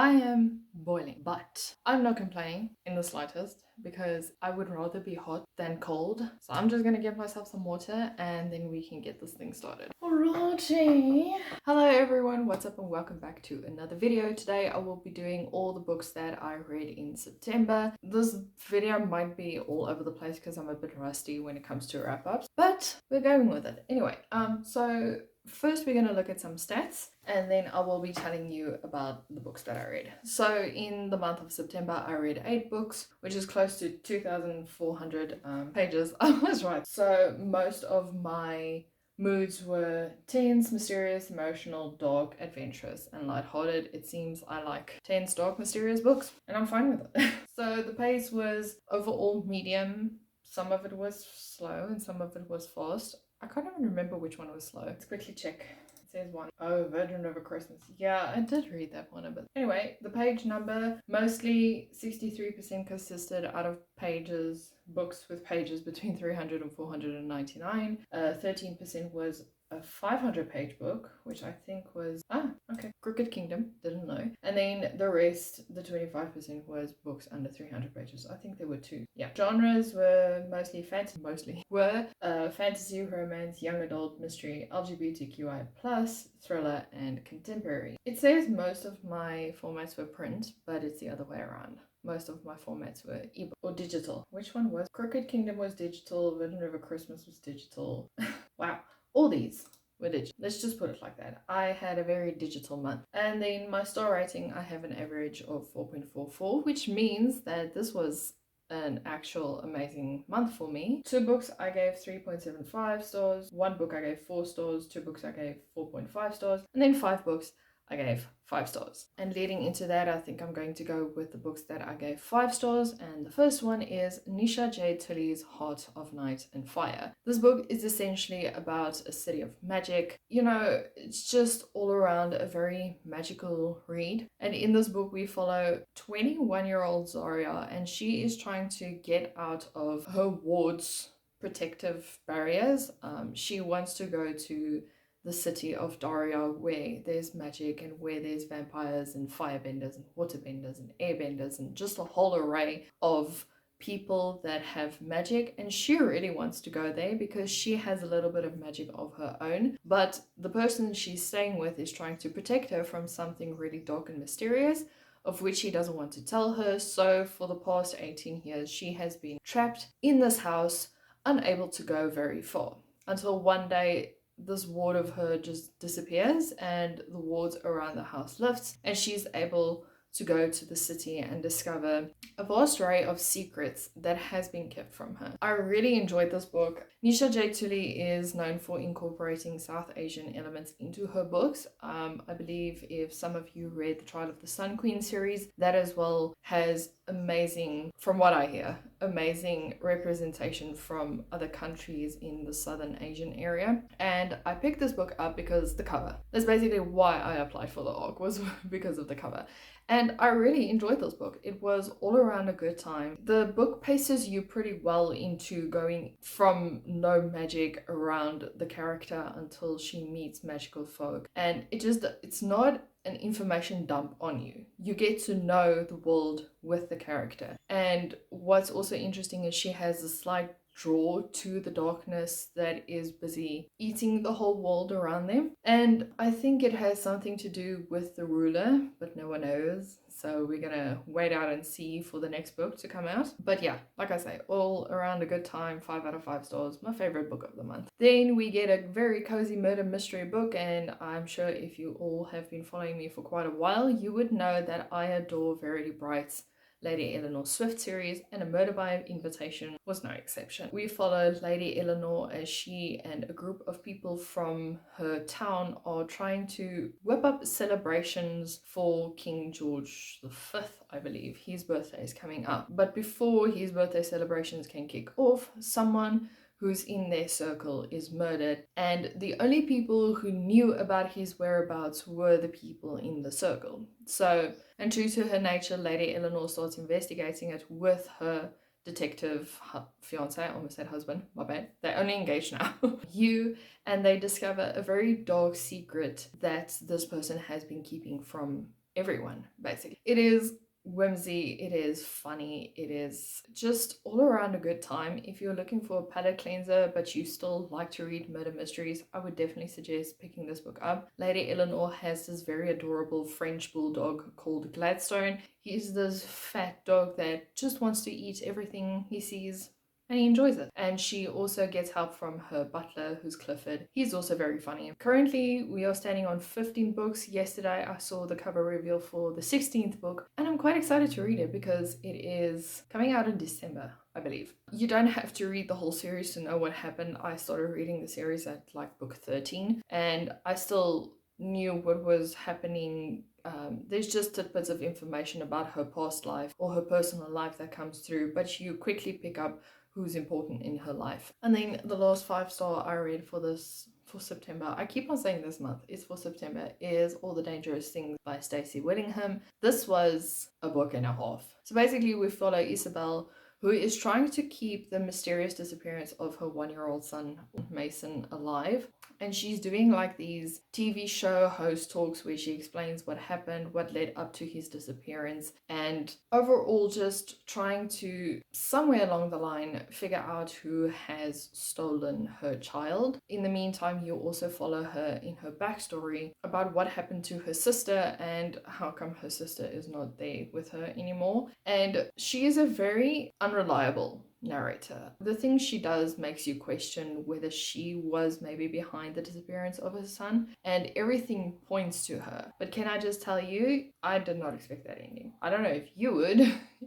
I am boiling, but I'm not complaining in the slightest because I would rather be hot than cold. So I'm just gonna get myself some water and then we can get this thing started. Alrighty. Hello everyone, what's up and welcome back to another video. Today I will be doing all the books that I read in September. This video might be all over the place because I'm a bit rusty when it comes to wrap-ups, but we're going with it. Anyway, so first we're going to look at some stats and then I will be telling you about the books that I read. So in the month of September I read 8 books, which is close to 2,400 pages. I was right. So most of my moods were tense, mysterious, emotional, dark, adventurous, and lighthearted. It seems I like tense, dark, mysterious books, and I'm fine with it. So the pace was overall medium. Some of it was slow and some of it was fast. I can't even remember which one was slow. Let's quickly check. It says one. Oh, Virgin Over Christmas. Yeah, I did read that one a bit. Anyway, the page number, mostly 63% consisted out of pages, books with pages between 300 and 499. 13% was a 500-page book, which I think was, Crooked Kingdom, didn't know. And then the rest, the 25% was books under 300 pages. I think there were 2. Yeah. Genres were mostly fantasy, fantasy, romance, young adult, mystery, LGBTQI+, thriller, and contemporary. It says most of my formats were print, but it's the other way around. Most of my formats were ebook or digital. Which one was? Crooked Kingdom was digital, Virgin River Christmas was digital. Wow. All these were digital. Let's just put it like that. I had a very digital month. And then my star rating, I have an average of 4.44, which means that this was an actual amazing month for me. 2 books I gave 3.75 stars, 1 book I gave 4 stars, 2 books I gave 4.5 stars, and then 5 books I gave 5 stars. And leading into that, I think I'm going to go with the books that I gave 5 stars. And the first one is Nisha J. Tilley's Heart of Night and Fire. This book is essentially about a city of magic. You know, it's just all around a very magical read. And in this book, we follow 21-year-old Zaria, and she is trying to get out of her ward's protective barriers. She wants to go to the city of Daria, where there's magic and where there's vampires and firebenders and waterbenders and airbenders and just a whole array of people that have magic, and she really wants to go there because she has a little bit of magic of her own, but the person she's staying with is trying to protect her from something really dark and mysterious, of which he doesn't want to tell her. So for the past 18 years she has been trapped in this house, unable to go very far, until one day this ward of her just disappears and the wards around the house lifts and she's able to go to the city and discover a vast array of secrets that has been kept from her. I really enjoyed this book. Nisha J. Tilley is known for incorporating South Asian elements into her books. I believe if some of you read the Trial of the Sun Queen series, that as well has amazing, from what I hear, amazing representation from other countries in the Southern Asian area. And I picked this book up because the cover. That's basically why I applied for the ARC, was because of the cover. And I really enjoyed this book. It was all around a good time. The book paces you pretty well into going from no magic around the character until she meets magical folk. And it's not an information dump on you. You get to know the world with the character. And what's also interesting is she has a slight draw to the darkness that is busy eating the whole world around them. And I think it has something to do with the ruler, but no one knows. So we're gonna wait out and see for the next book to come out. But yeah, like I say, all around a good time, 5 out of 5 stars, my favorite book of the month. Then we get a very cozy murder mystery book, and I'm sure if you all have been following me for quite a while, you would know that I adore Verity Bright's Lady Eleanor Swift series, and A Murder by Invitation was no exception. We followed Lady Eleanor as she and a group of people from her town are trying to whip up celebrations for King George V, I believe. His birthday is coming up. But before his birthday celebrations can kick off, someone who's in their circle is murdered, and the only people who knew about his whereabouts were the people in the circle. So, and true to her nature, Lady Eleanor starts investigating it with her detective fiance, I almost said husband, my bad. They're only engaged now. And they discover a very dark secret that this person has been keeping from everyone, basically. It is whimsy, it is funny, it is just all around a good time. If you're looking for a palate cleanser but you still like to read murder mysteries, I would definitely suggest picking this book up. Lady Eleanor has this very adorable French bulldog called Gladstone. He's this fat dog that just wants to eat everything he sees and he enjoys it. And she also gets help from her butler, who's Clifford. He's also very funny. Currently, we are standing on 15 books. Yesterday, I saw the cover reveal for the 16th book, and I'm quite excited to read it because it is coming out in December, I believe. You don't have to read the whole series to know what happened. I started reading the series at like book 13, and I still knew what was happening. There's just tidbits of information about her past life or her personal life that comes through, but you quickly pick up who's important in her life. And then the last 5-star I read for September, I keep on saying this month, it's for September, is All the Dangerous Things by Stacey Willingham. This was a book and a half. So basically we follow Isabel, who is trying to keep the mysterious disappearance of her 1-year-old son, Mason, alive. And she's doing like these TV show host talks where she explains what happened, what led up to his disappearance, and overall just trying to, somewhere along the line, figure out who has stolen her child. In the meantime, you also follow her in her backstory about what happened to her sister and how come her sister is not there with her anymore. And she is a very unreliable narrator. The things she does makes you question whether she was maybe behind the disappearance of her son, and everything points to her. But can I just tell you, I did not expect that ending. I don't know if you would.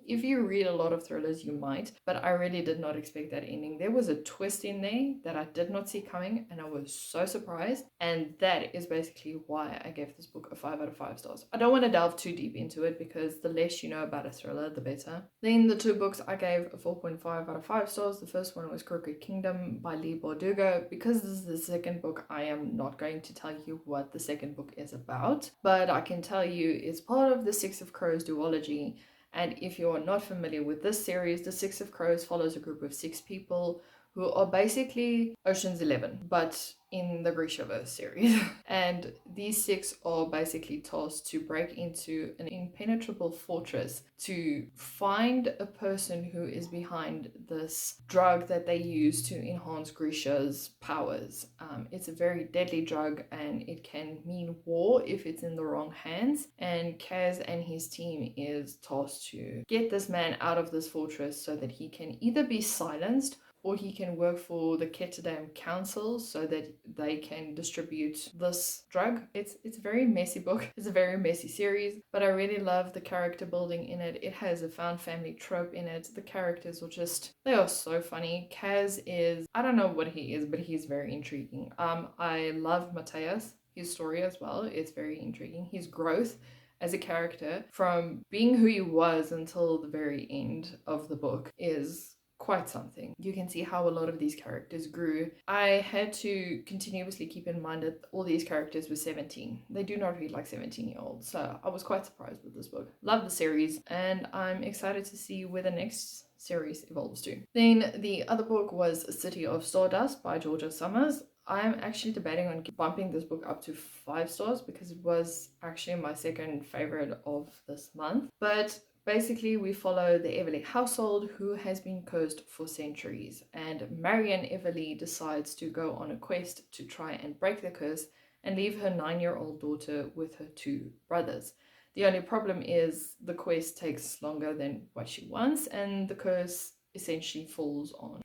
If you read a lot of thrillers, you might, but I really did not expect that ending. There was a twist in there that I did not see coming, and I was so surprised, and that is basically why I gave this book a 5 out of 5 stars. I don't want to delve too deep into it because the less you know about a thriller, the better. Then the 2 books I gave a 4.5 out of 5 stars. The first one was Crooked Kingdom by Leigh Bardugo. Because this is the second book, I am not going to tell you what the second book is about, but I can tell you it's part of the Six of Crows duology. And if you're not familiar with this series, the Six of Crows follows a group of 6 people who are basically Ocean's 11, but in the Grishaverse series. And these 6 are basically tasked to break into an impenetrable fortress to find a person who is behind this drug that they use to enhance Grisha's powers. It's a very deadly drug and it can mean war if it's in the wrong hands. And Kaz and his team is tasked to get this man out of this fortress so that he can either be silenced or he can work for the Ketterdam Council so that they can distribute this drug. It's a very messy book. It's a very messy series, but I really love the character building in it. It has a found family trope in it. The characters are just, they are so funny. Kaz is, I don't know what he is, but he's very intriguing. I love Mateus, his story as well. It's very intriguing. His growth as a character from being who he was until the very end of the book is quite something. You can see how a lot of these characters grew. I had to continuously keep in mind that all these characters were 17. They do not read like 17-year-olds, so I was quite surprised with this book. Love the series, and I'm excited to see where the next series evolves to. Then the other book was City of Stardust by Georgia Summers. I'm actually debating on bumping this book up to 5 stars because it was actually my second favorite of this month. But basically, we follow the Everly household who has been cursed for centuries, and Marian Everly decides to go on a quest to try and break the curse and leave her 9-year-old daughter with her 2 brothers. The only problem is the quest takes longer than what she wants, and the curse essentially falls on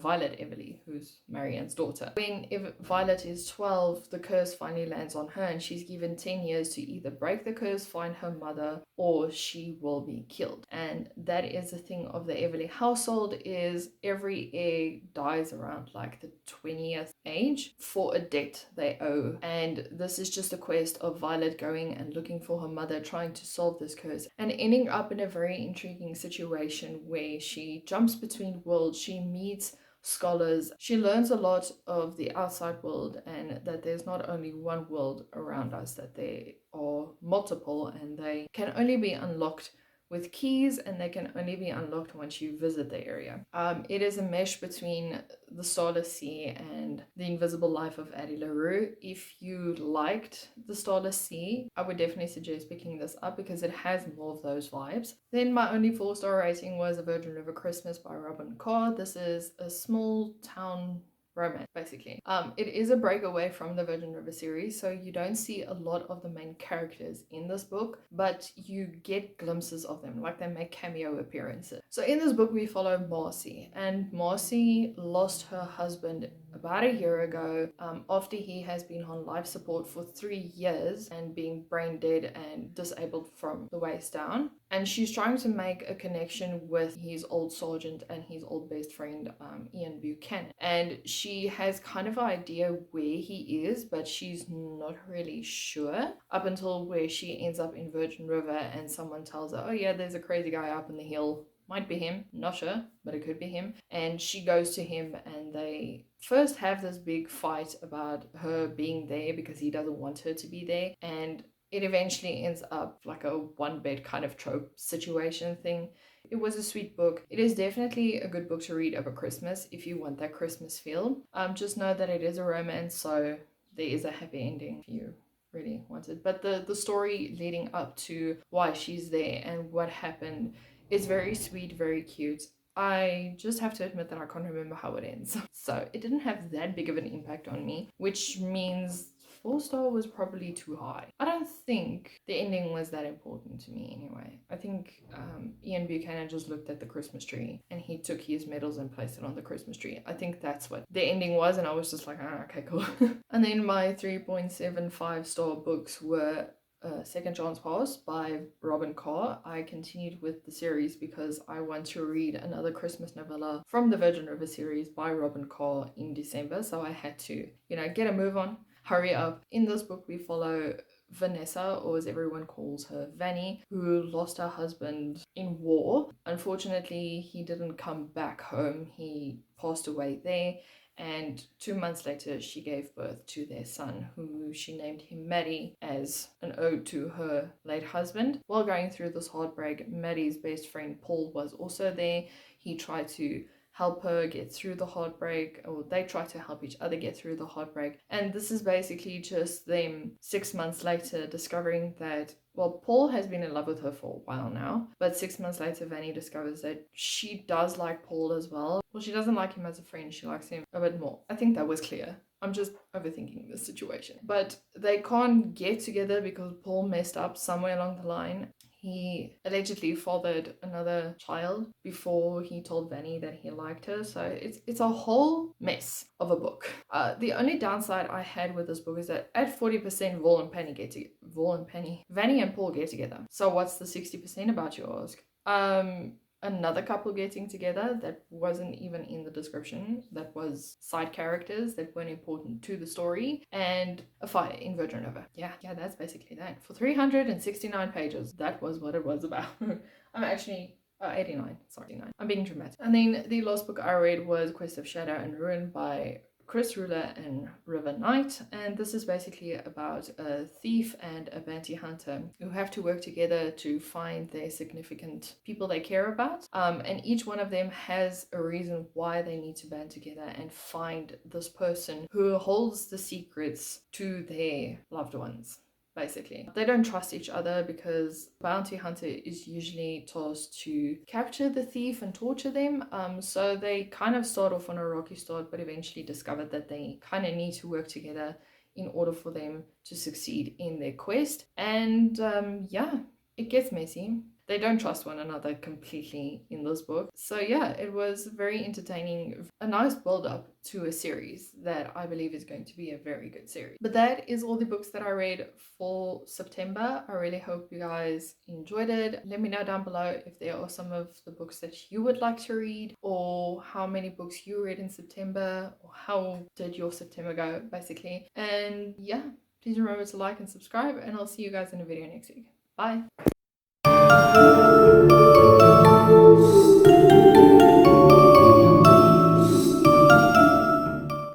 Violet Everly, who's Marianne's daughter. When Violet is 12, the curse finally lands on her and she's given 10 years to either break the curse, find her mother, or she will be killed. And that is the thing of the Everly household, is every heir dies around like the 20th age for a debt they owe. And this is just a quest of Violet going and looking for her mother, trying to solve this curse, and ending up in a very intriguing situation where she jumps between worlds. She meets scholars, she learns a lot of the outside world, and that there's not only one world around us, that there are multiple and they can only be unlocked with keys, and they can only be unlocked once you visit the area. It is a mesh between the Starless Sea and the Invisible Life of Addie LaRue. If you liked the Starless Sea, I would definitely suggest picking this up because it has more of those vibes. Then my only 4-star rating was A Virgin River Christmas by Robin Carr. This is a small town romance, basically. It is a break away from the Virgin River series, so you don't see a lot of the main characters in this book, but you get glimpses of them, like they make cameo appearances. So in this book we follow Marcy, and Marcy lost her husband about a year ago after he has been on life support for 3 years and being brain dead and disabled from the waist down. And she's trying to make a connection with his old sergeant and his old best friend, Ian Buchanan. And she has kind of an idea where he is, but she's not really sure up until where she ends up in Virgin River and someone tells her, oh yeah, there's a crazy guy up in the hill. Might be him, not sure, but it could be him. And she goes to him and they first have this big fight about her being there because he doesn't want her to be there. And it eventually ends up like a one-bed kind of trope situation thing. It was a sweet book. It is definitely a good book to read over Christmas if you want that Christmas feel. Just know that it is a romance, so there is a happy ending if you really want it. But the story leading up to why she's there and what happened is very sweet, very cute. I just have to admit that I can't remember how it ends. So it didn't have that big of an impact on me, which means 4-star was probably too high. I don't think the ending was that important to me anyway. I think Ian Buchanan just looked at the Christmas tree and he took his medals and placed it on the Christmas tree. I think that's what the ending was, and I was just like, ah, okay, cool. And then my 3.75 star books were Second Chance Pass by Robin Carr. I continued with the series because I want to read another Christmas novella from the Virgin River series by Robin Carr in December, so I had to, get a move on, hurry up. In this book we follow Vanessa, or as everyone calls her, Vanny, who lost her husband in war. Unfortunately, he didn't come back home. He passed away there. And 2 months later, she gave birth to their son, who she named him Maddie as an ode to her late husband. While going through this heartbreak, Maddie's best friend Paul was also there. He tried to help her get through the heartbreak, or they try to help each other get through the heartbreak. And this is basically just them 6 months later discovering that, well, Paul has been in love with her for a while now, but 6 months later Vanny discovers that she does like Paul as well. Well, she doesn't like him as a friend, she likes him a bit more. I think that was clear. I'm just overthinking this situation. But they can't get together because Paul messed up somewhere along the line. He allegedly fathered another child before he told Vanny that he liked her. So it's a whole mess of a book. The only downside I had with this book is that at 40% Vanny and Paul get together. So what's the 60% about, you ask? Another couple getting together that wasn't even in the description, that was side characters that weren't important to the story, and a fire in Virgin River. Yeah, that's basically that. For 369 pages, that was what it was about. I'm actually 89, sorry, 89. I'm being dramatic. And then the last book I read was Quest of Shadow and Ruin by Chris Ruler and River Knight, and this is basically about a thief and a bounty hunter who have to work together to find their significant people they care about, and each one of them has a reason why they need to band together and find this person who holds the secrets to their loved ones. Basically, they don't trust each other because bounty hunter is usually tasked to capture the thief and torture them. So they kind of start off on a rocky start, but eventually discover that they kind of need to work together in order for them to succeed in their quest. And yeah, it gets messy. They don't trust one another completely in this book. So yeah, it was very entertaining, a nice build up to a series that I believe is going to be a very good series. But that is all the books that I read for September. I really hope you guys enjoyed it. Let me know down below if there are some of the books that you would like to read, or how many books you read in September, or how did your September go, basically. And yeah, please remember to like and subscribe, and I'll see you guys in a video next week. Bye!